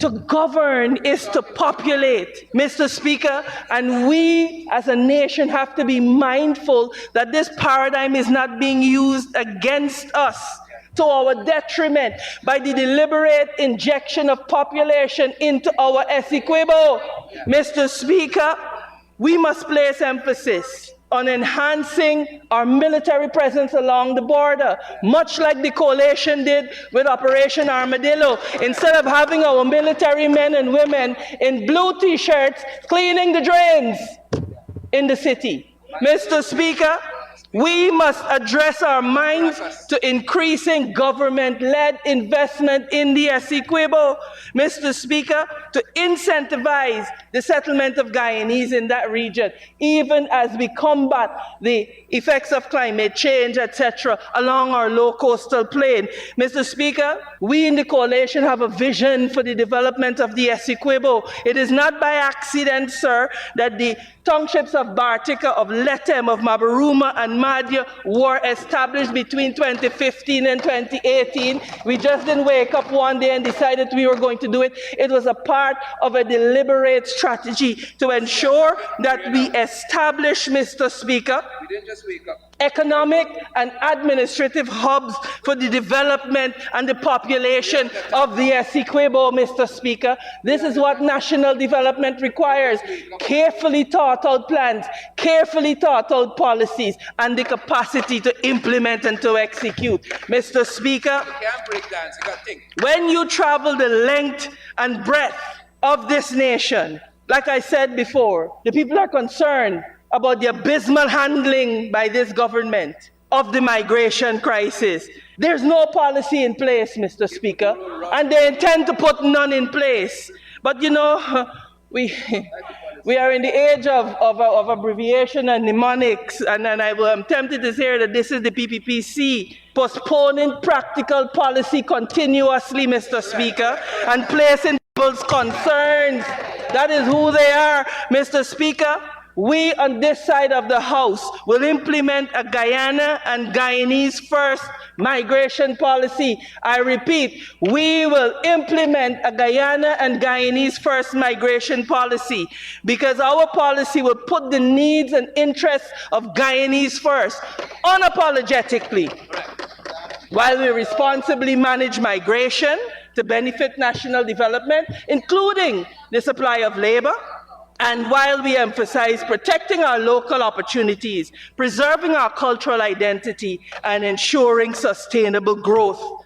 To govern is to populate, Mr. Speaker, and we as a nation have to be mindful that this paradigm is not being used against us to our detriment by the deliberate injection of population into our Essequibo. Mr. Speaker, we must place emphasis on enhancing our military presence along the border, much like the coalition did with Operation Armadillo. Instead of having our military men and women in blue t-shirts cleaning the drains in the city. Mr. Speaker, we must address our minds to increasing government-led investment in the Essequibo, Mr. Speaker, to incentivize the settlement of Guyanese in that region, even as we combat the effects of climate change, etc., along our low coastal plain. Mr. Speaker, we in the coalition have a vision for the development of the Essequibo. It is not by accident, sir, that the townships of Bartica, of Lethem, of Mabaruma, and Mahdia were established between 2015 and 2018. We just didn't wake up one day and decided we were going to do it. It was a part of a deliberate strategy to ensure that we establish, Mr. Speaker, economic and administrative hubs for the development and the population of the Essequibo, Mr. Speaker. This is what national development requires. Carefully thought out plans, carefully thought out policies, and the capacity to implement and to execute. Mr. Speaker, when you travel the length and breadth of this nation, like I said before, the people are concerned about the abysmal handling by this government of the migration crisis. There's no policy in place, Mr. Speaker, and they intend to put none in place. But you know, we are in the age of abbreviation and mnemonics, and I'm tempted to say that this is the PPPC, postponing practical policy continuously, Mr. Speaker, and placing people's concerns. That is who they are, Mr. Speaker. We on this side of the House will implement a Guyana and Guyanese-First migration policy. I repeat, we will implement a Guyana and Guyanese-First migration policy because our policy will put the needs and interests of Guyanese first, unapologetically, while we responsibly manage migration to benefit national development, including the supply of labor, and while we emphasize protecting our local opportunities, preserving our cultural identity, and ensuring sustainable growth